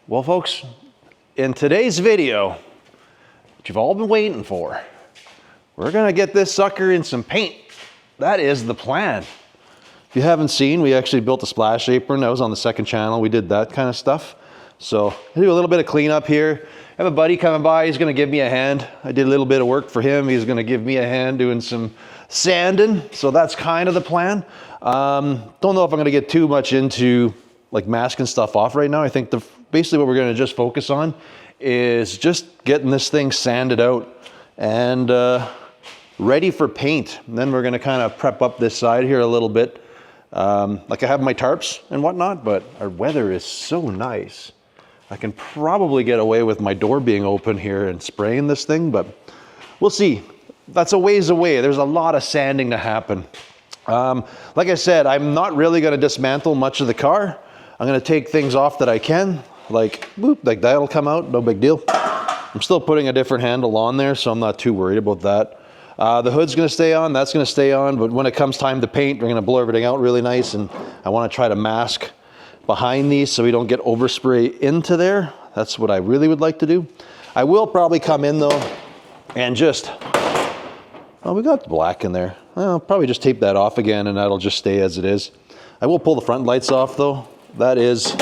Well, folks, in today's video, what you've all been waiting for, we're gonna get this sucker in some paint. That is the plan. If you haven't seen, we actually built a splash apron. That was on the second channel. We did that kind of stuff. So I do a little bit of cleanup here. I have a buddy coming by. He's gonna give me a hand. I did a little bit of work for him. He's gonna give me a hand doing some sanding. So that's kind of the plan. Don't know if I'm gonna get too much into like masking stuff off right now. I think basically what we're gonna just focus on is just getting this thing sanded out and ready for paint. And then we're gonna kind of prep up this side here a little bit. Like I have my tarps and whatnot, but our weather is so nice. I can probably get away with my door being open here and spraying this thing, but we'll see. That's a ways away. There's a lot of sanding to happen. Like I said, I'm not really gonna dismantle much of the car. I'm gonna take things off that I can, like that'll come out, no big deal. I'm still putting a different handle on there, so I'm not too worried about that. The hood's gonna stay on, that's gonna stay on, but when it comes time to paint, we're gonna blow everything out really nice, and I wanna try to mask behind these so we don't get overspray into there. That's what I really would like to do. I will probably come in though and just, oh, we got black in there. I'll probably just tape that off again and that'll just stay as it is. I will pull the front lights off though. That is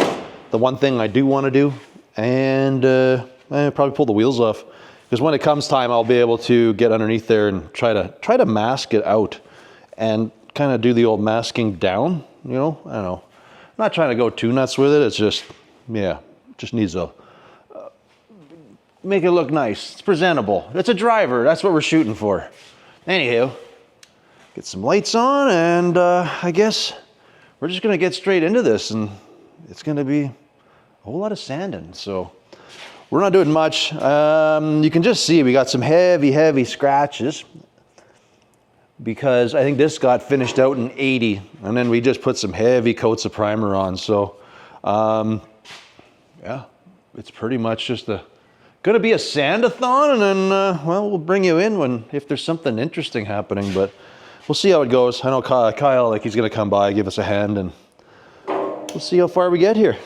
the one thing I do wanna do. And I'll probably pull the wheels off. Because when it comes time, I'll be able to get underneath there and try to mask it out and kind of do the old masking down, you know, I don't know. I'm not trying to go too nuts with it. It's just, yeah, just needs to make it look nice. It's presentable. It's a driver. That's what we're shooting for. Anywho, get some lights on and I guess we're just gonna get straight into this and it's gonna be a whole lot of sanding. So we're not doing much. You can just see we got some heavy scratches because I think this got finished out in 80 and then we just put some heavy coats of primer on. So yeah, it's pretty much just gonna be a sandathon and then, well, we'll bring you in if there's something interesting happening, but we'll see how it goes. I know Kyle, like he's gonna come by, give us a hand and we'll see how far we get here.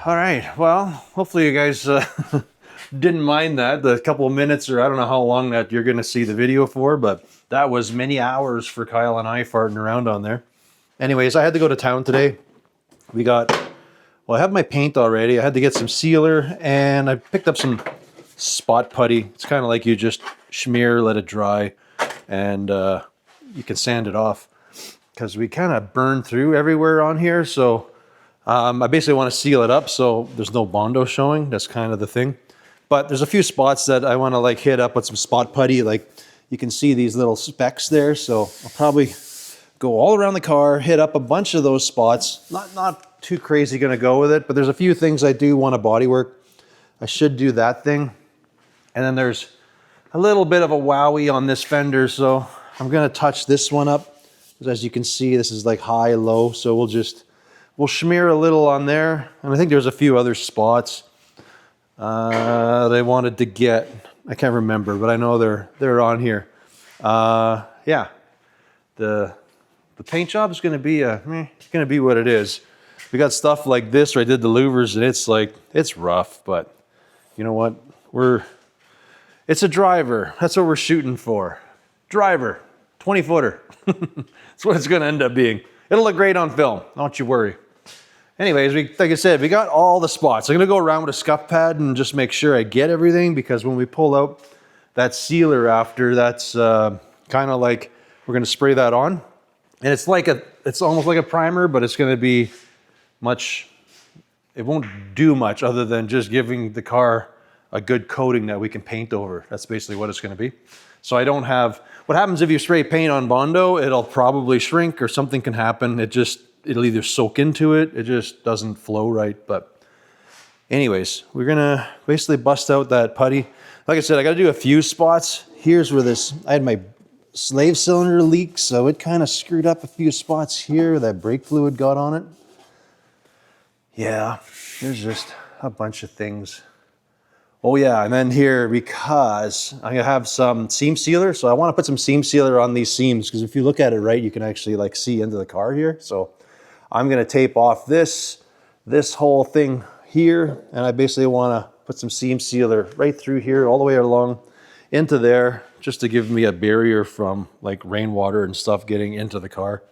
All right, well, hopefully you guys didn't mind that. The couple of minutes, or I don't know how long that you're going to see the video for, but that was many hours for Kyle and I farting around on there. Anyways, I had to go to town today. Well, I have my paint already. I had to get some sealer, and I picked up some spot putty. It's kind of like you just smear, let it dry, and you can sand it off, because we kind of burn through everywhere on here. So I basically want to seal it up so there's no Bondo showing. That's kind of the thing. But there's a few spots that I want to like hit up with some spot putty. Like you can see these little specks there. So I'll probably go all around the car, hit up a bunch of those spots. Not too crazy going to go with it, but there's a few things I do want to body work. I should do that thing. And then there's a little bit of a wowie on this fender. So I'm going to touch this one up. As you can see, this is like high, low. So we'll smear a little on there. And I think there's a few other spots that I wanted to get. I can't remember, but I know they're on here. Yeah, the paint job is going to be it's going to be what it is. We got stuff like this where I did the louvers, and it's rough, but you know what? It's a driver. That's what we're shooting for. Driver, 20-footer. That's what it's going to end up being. It'll look great on film. Don't you worry. Anyways, like I said, we got all the spots. I'm going to go around with a scuff pad and just make sure I get everything, because when we pull out that sealer after, that's kind of like we're going to spray that on. And it's almost like a primer, but it's going to be it won't do much other than just giving the car a good coating that we can paint over. That's basically what it's going to be. So I don't have, what happens if you spray paint on Bondo, it'll probably shrink or something can happen. It'll either soak into it. It just doesn't flow right. But anyways, we're going to basically bust out that putty. Like I said, I got to do a few spots. Here's where I had my slave cylinder leak, so it kind of screwed up a few spots here. That brake fluid got on it. Yeah, there's just a bunch of things. Oh yeah, and then here, because I'm gonna have some seam sealer, so I want to put some seam sealer on these seams, because if you look at it right, you can actually like see into the car here. So I'm gonna tape off this whole thing here, and I basically want to put some seam sealer right through here, all the way along into there, just to give me a barrier from like rainwater and stuff getting into the car.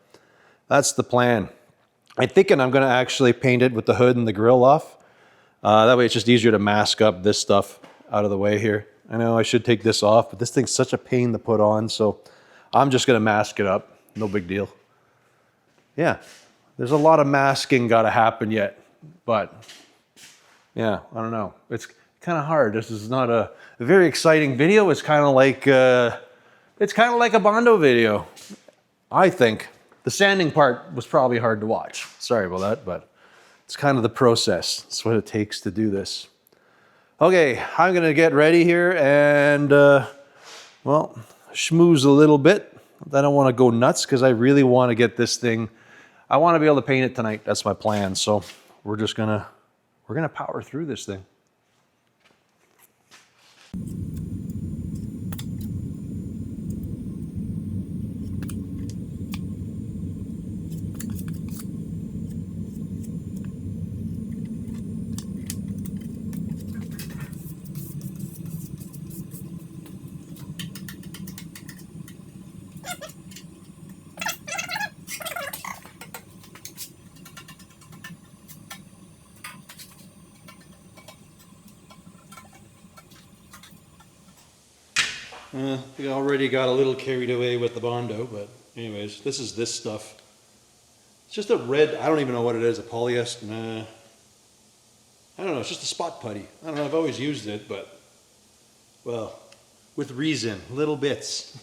That's the plan. I'm thinking I'm gonna actually paint it with the hood and the grill off. That way it's just easier to mask up this stuff out of the way here. I know I should take this off, but this thing's such a pain to put on, so I'm just gonna mask it up. No big deal. Yeah, there's a lot of masking gotta happen yet, but yeah, I don't know. It's kind of hard. This is not a very exciting video. It's kind of like a Bondo video, I think. The sanding part was probably hard to watch. Sorry about that, but it's kind of the process. It's what it takes to do this. Okay, I'm gonna get ready here and, well, schmooze a little bit. I don't wanna go nuts because I really wanna get this thing, I wanna be able to paint it tonight. That's my plan. So we're gonna power through this thing. We already got a little carried away with the Bondo, but anyways, this is this stuff. It's just a red, I don't even know what it is, a polyester, nah. I don't know, it's just a spot putty. I don't know, I've always used it, but, well, with reason, little bits.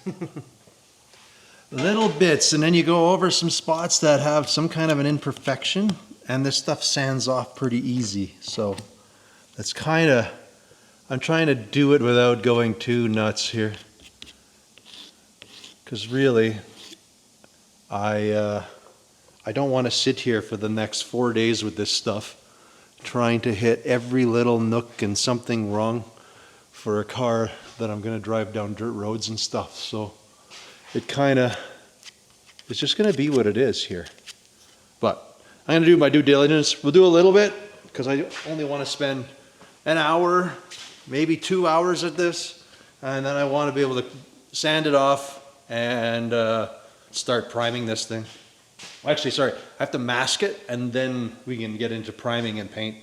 Little bits, and then you go over some spots that have some kind of an imperfection, and this stuff sands off pretty easy. So that's kind of, I'm trying to do it without going too nuts here. Because really, I don't want to sit here for the next 4 days with this stuff, trying to hit every little nook and something wrong for a car that I'm going to drive down dirt roads and stuff. So it's just going to be what it is here. But I'm going to do my due diligence. We'll do a little bit, because I only want to spend an hour, maybe 2 hours at this, and then I want to be able to sand it off and start priming this thing. Actually, sorry, I have to mask it and then we can get into priming and paint.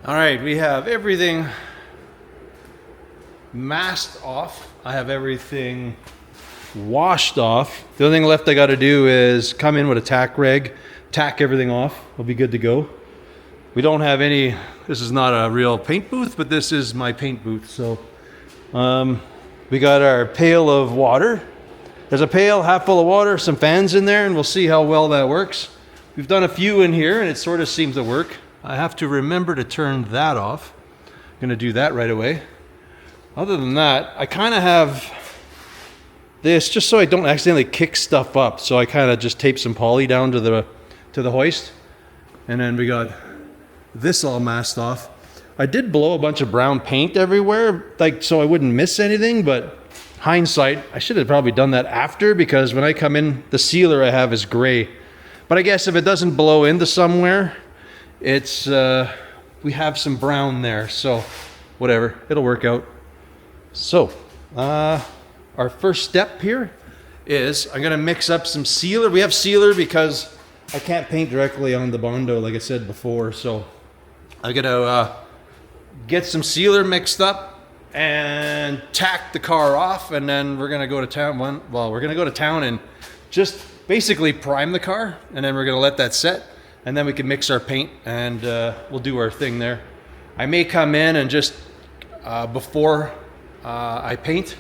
All right, we have everything masked off. I have everything washed off. The only thing left I got to do is come in with a tack rag, tack everything off. We'll be good to go. We don't have any, this is not a real paint booth, but this is my paint booth. So we got our pail of water. There's a pail half full of water, some fans in there, and we'll see how well that works. We've done a few in here and it sort of seems to work. I have to remember to turn that off. I'm gonna do that right away. Other than that, I kind of have this just so I don't accidentally kick stuff up. So I kind of just tape some poly down to the hoist. And then we got this all masked off. I did blow a bunch of brown paint everywhere, like so I wouldn't miss anything, but hindsight, I should have probably done that after, because when I come in, the sealer I have is gray. But I guess if it doesn't blow into somewhere, it's we have some brown there, so whatever, it'll work out. So our first step here is I'm gonna mix up some sealer. We have sealer because I can't paint directly on the Bongo like I said before, so I'm gonna get some sealer mixed up and tack the car off, and then we're gonna go to town. We're gonna go to town and just basically prime the car, and then we're gonna let that set, and then we can mix our paint and we'll do our thing there. I may come in and just before I paint,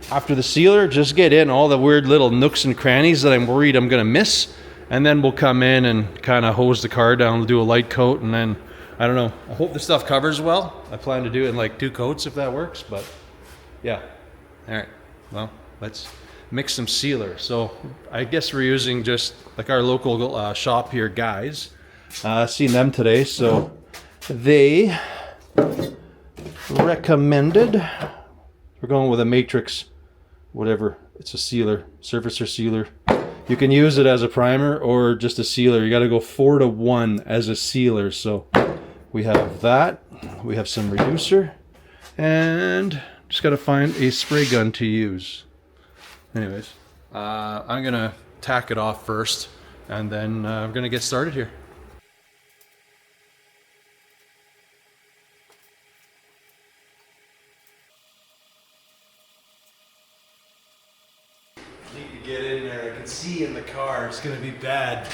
after the sealer, just get in all the weird little nooks and crannies that I'm worried I'm gonna miss, and then we'll come in and kind of hose the car down, we'll do a light coat, and then I don't know. I hope the stuff covers well. I plan to do it in like 2 coats if that works, but yeah. All right, well, let's mix some sealer. So I guess we're using just like our local shop here, Guys. Seen them today, so they recommended, we're going with a matrix, whatever. It's a sealer, surfacer sealer. You can use it as a primer or just a sealer. You got to go 4-to-1 as a sealer. So we have that. We have some reducer, and just got to find a spray gun to use. Anyways, I'm gonna tack it off first, and then we're gonna get started here. Need to get in there. I can see in the car. It's gonna be bad.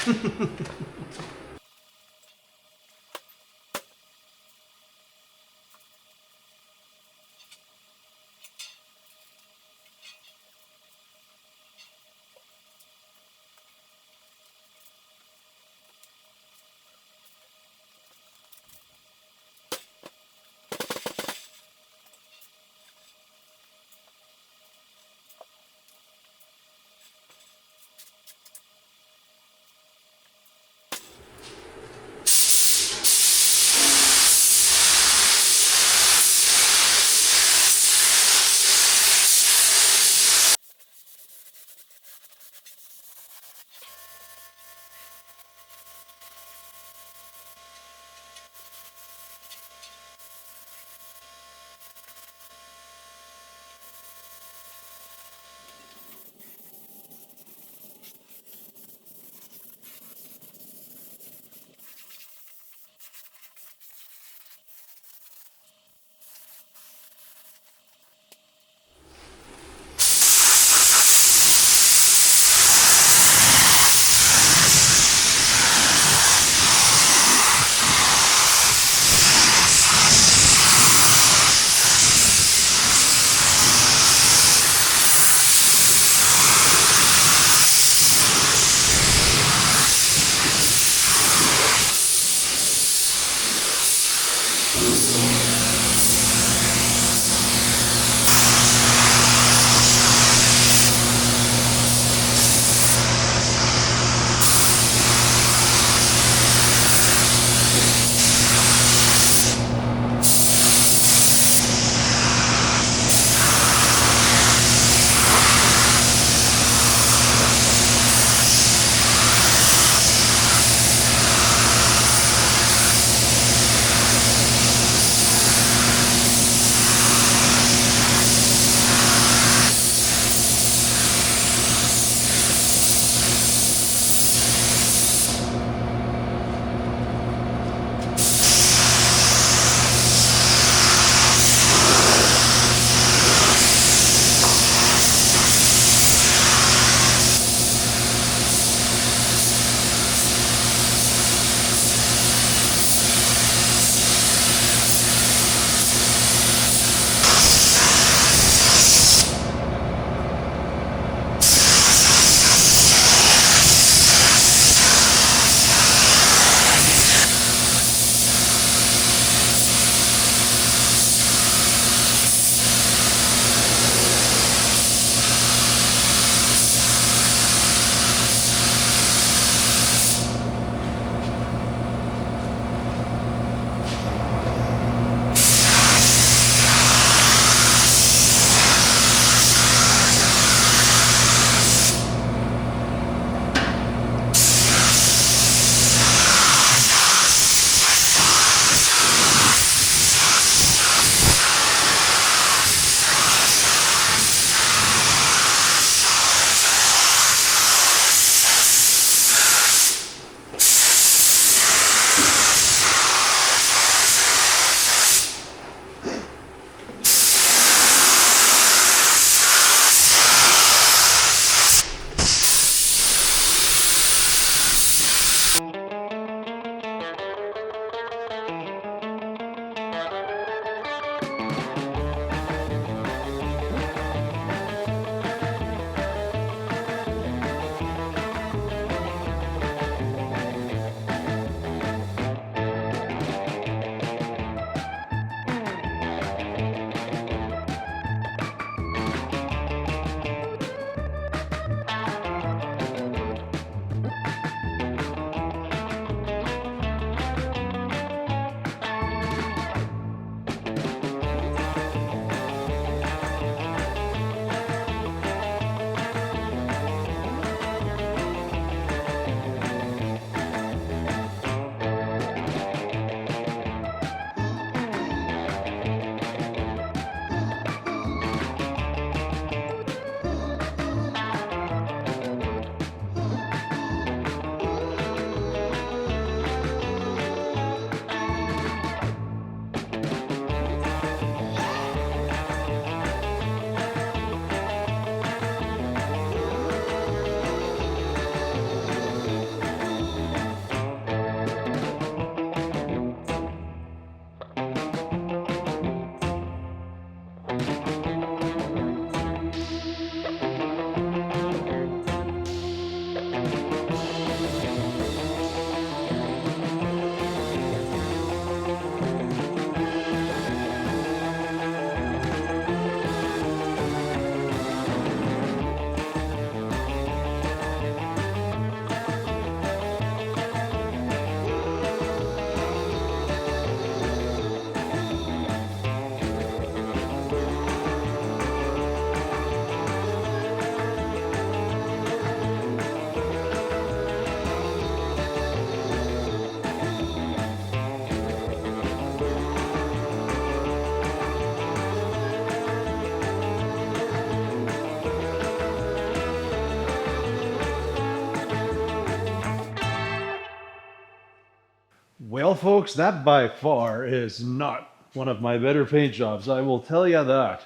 Well, folks, that by far is not one of my better paint jobs. I will tell you that.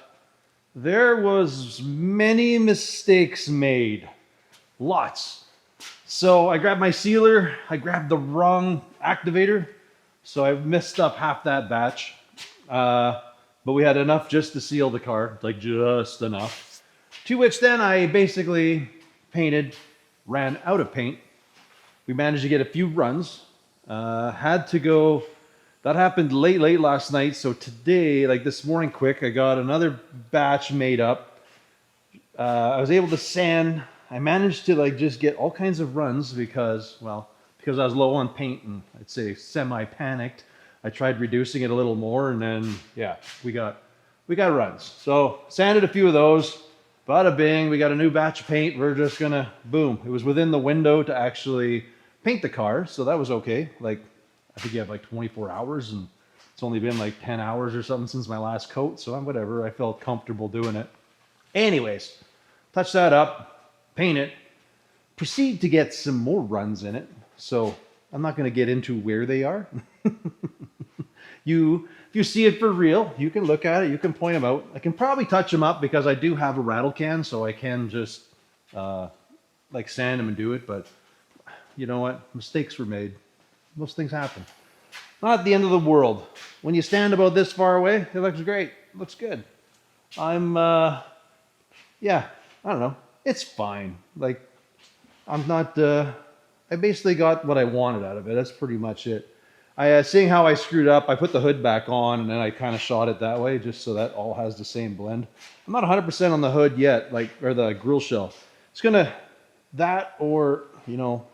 There was many mistakes made. Lots. So I grabbed my sealer. I grabbed the wrong activator. So I messed up half that batch. But we had enough just to seal the car, like just enough. To which then I basically painted, ran out of paint. We managed to get a few runs. Had to go, that happened late last night. So today, like this morning quick, I got another batch made up. I was able to sand. I managed to like just get all kinds of runs because I was low on paint and I'd say semi-panicked. I tried reducing it a little more and then, yeah, we got runs. So sanded a few of those, bada bing, we got a new batch of paint. We're just gonna, boom. It was within the window to actually paint the car, so that was okay. Like, I think you have like 24 hours and it's only been like 10 hours or something since my last coat, so whatever, I felt comfortable doing it. Anyways, touch that up, paint it, proceed to get some more runs in it. So I'm not gonna get into where they are. If you see it for real, you can look at it, you can point them out. I can probably touch them up because I do have a rattle can, so I can just like sand them and do it, but you know what? Mistakes were made. Most things happen. Not the end of the world. When you stand about this far away, it looks great. It looks good. Yeah, I don't know. It's fine. Like, I'm not, I basically got what I wanted out of it. That's pretty much it. Seeing how I screwed up, I put the hood back on and then I kind of shot it that way just so that all has the same blend. I'm not 100% on the hood yet, or the grill shell. It's gonna, that or, you know,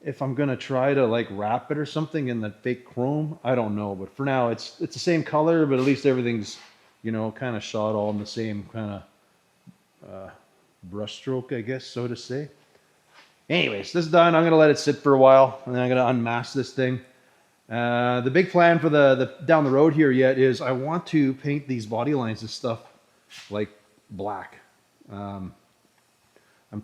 if I'm gonna try to like wrap it or something in the fake chrome, I don't know. But for now, it's the same color, but at least everything's, you know, kind of shot all in the same kind of brush stroke, I guess, so to say. Anyways, this is done. I'm gonna let it sit for a while, and then I'm gonna unmask this thing. The big plan for the down the road here yet is I want to paint these body lines and stuff like black. I'm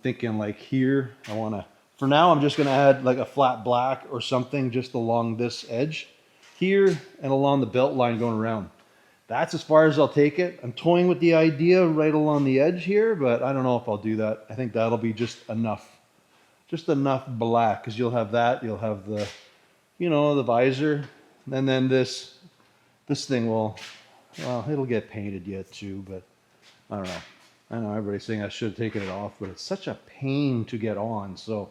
thinking like here, I want to. For now, I'm just going to add like a flat black or something just along this edge here and along the belt line going around. That's as far as I'll take it. I'm toying with the idea right along the edge here, but I don't know if I'll do that. I think that'll be just enough black, because you'll have that, you'll have the, you know, the visor, and then this thing will, well, it'll get painted yet too, but I don't know. I know everybody's saying I should have taken it off, but it's such a pain to get on, so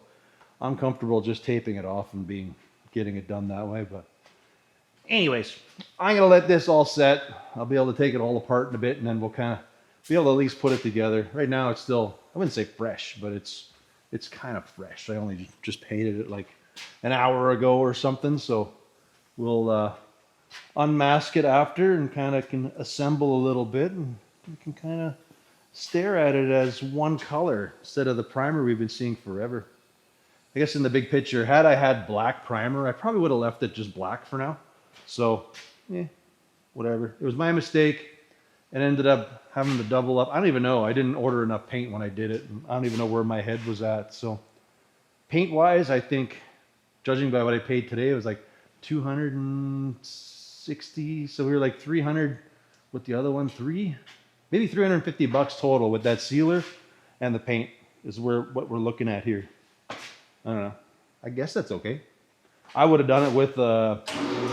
I'm comfortable just taping it off and getting it done that way. But anyways, I'm gonna let this all set. I'll be able to take it all apart in a bit, and then we'll kind of be able to at least put it together. Right now, it's still, I wouldn't say fresh, but it's kind of fresh. I only just painted it like an hour ago or something, so we'll unmask it after and kind of can assemble a little bit, and we can kind of stare at it as one color instead of the primer we've been seeing forever. I guess in the big picture, had I had black primer, I probably would have left it just black for now. So, whatever. It was my mistake. It ended up having to double up. I don't even know. I didn't order enough paint when I did it. I don't even know where my head was at. So, paint-wise, I think, judging by what I paid today, it was like $260. So we were like 300 with the other one, maybe $350 total with that sealer and the paint is what we're looking at here. I don't know. I guess that's okay. I would have done it with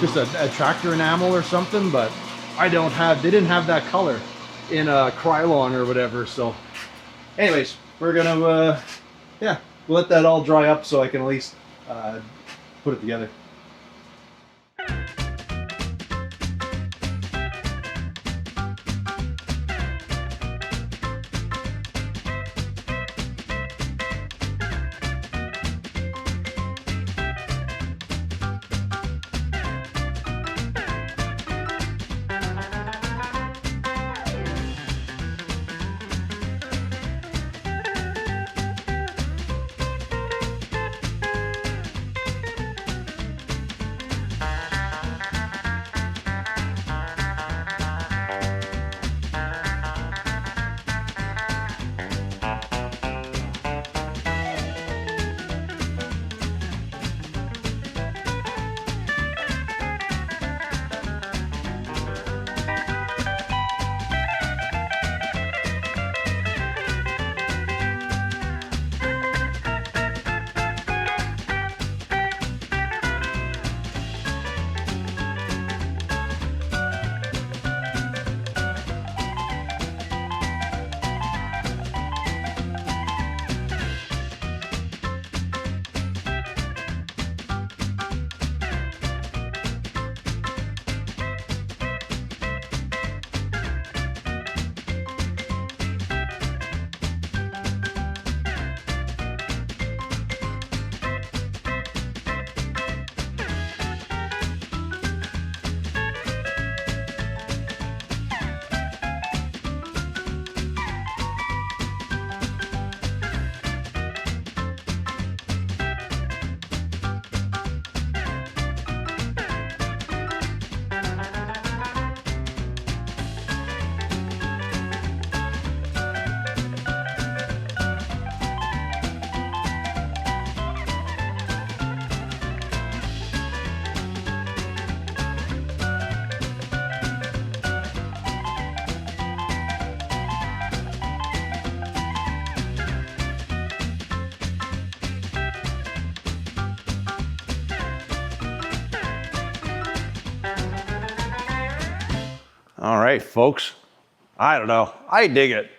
just a tractor enamel or something, but they didn't have that color in Krylon or whatever. So anyways, we're gonna, we'll let that all dry up so I can at least put it together. All right, folks. I don't know. I dig it.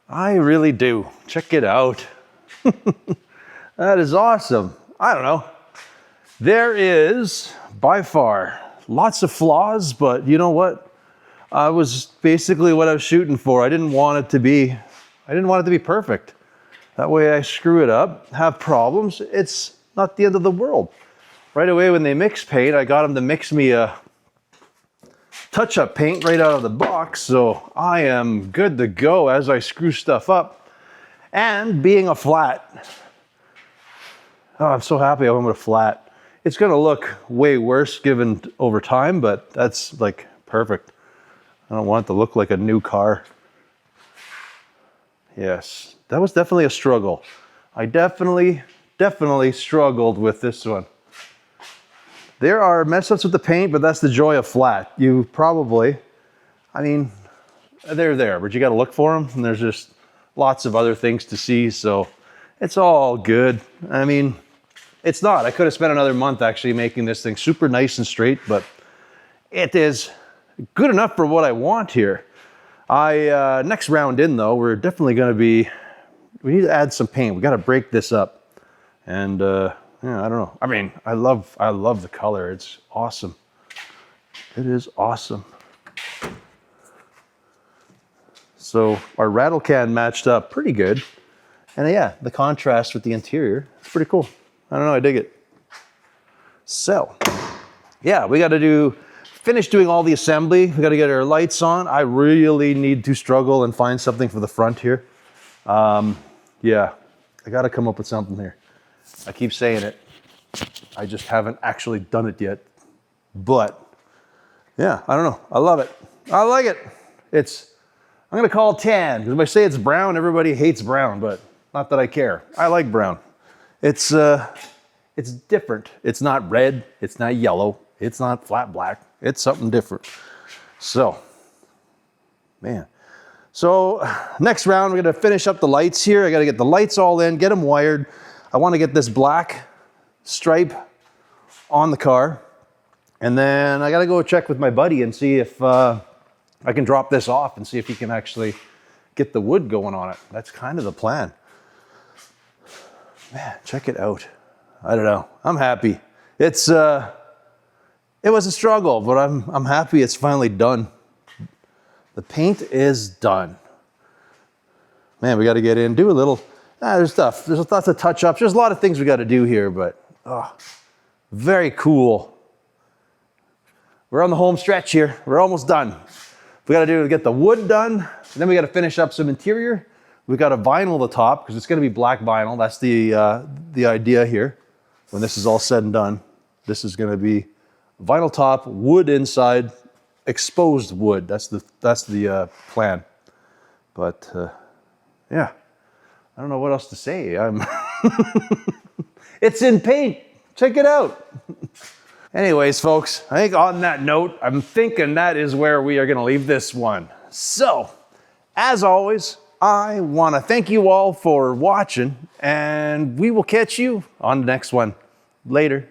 I really do. Check it out. That is awesome. I don't know. There is, by far, lots of flaws, but you know what? I was basically what I was shooting for. I didn't want it to be perfect. That way I screw it up, have problems. It's not the end of the world. Right away when they mix paint, I got them to mix me a touch-up paint right out of the box, so I am good to go as I screw stuff up. And being a flat, oh, I'm so happy I went with a flat. It's gonna look way worse given over time, but that's like perfect. I don't want it to look like a new car. Yes, that was definitely a struggle. I definitely struggled with this one. There are mess ups with the paint, but that's the joy of flat. You probably, I mean, they're there, but you got to look for them, and there's just lots of other things to see, so it's all good. I mean, it's not. I could have spent another month actually making this thing super nice and straight, but it is good enough for what I want here. Next round in though, we're definitely going to be, we need to add some paint. We got to break this up, and yeah, I don't know. I mean, I love the color. It's awesome. It is awesome. So our rattle can matched up pretty good. And yeah, the contrast with the interior, it's pretty cool. I don't know, I dig it. So, yeah, we got to finish doing all the assembly. We got to get our lights on. I really need to struggle and find something for the front here. Yeah, I got to come up with something here. I keep saying it. I just haven't actually done it yet. But yeah, I don't know. I love it. I like it. I'm going to call it tan, because if I say it's brown, everybody hates brown, but not that I care. I like brown. It's different. It's not red. It's not yellow. It's not flat black. It's something different. So, man. So next round, we're going to finish up the lights here. I got to get the lights all in, get them wired. I want to get this black stripe on the car. And then I got to go check with my buddy and see if I can drop this off and see if he can actually get the wood going on it. That's kind of the plan. Man, check it out. I don't know. I'm happy. It was a struggle, but I'm happy it's finally done. The paint is done. Man, we got to get in, do a little, there's stuff. There's lots of touch-ups. There's a lot of things we got to do here, but very cool. We're on the home stretch here. We're almost done. We got to do to get the wood done. And then we got to finish up some interior. We got to vinyl the top because it's going to be black vinyl. That's the idea here. When this is all said and done, this is going to be vinyl top, wood inside, exposed wood. That's the plan. But yeah, I don't know what else to say. It's in paint. Check it out. Anyways, folks, I think on that note, I'm thinking that is where we are going to leave this one. So, as always, I want to thank you all for watching, and we will catch you on the next one. Later.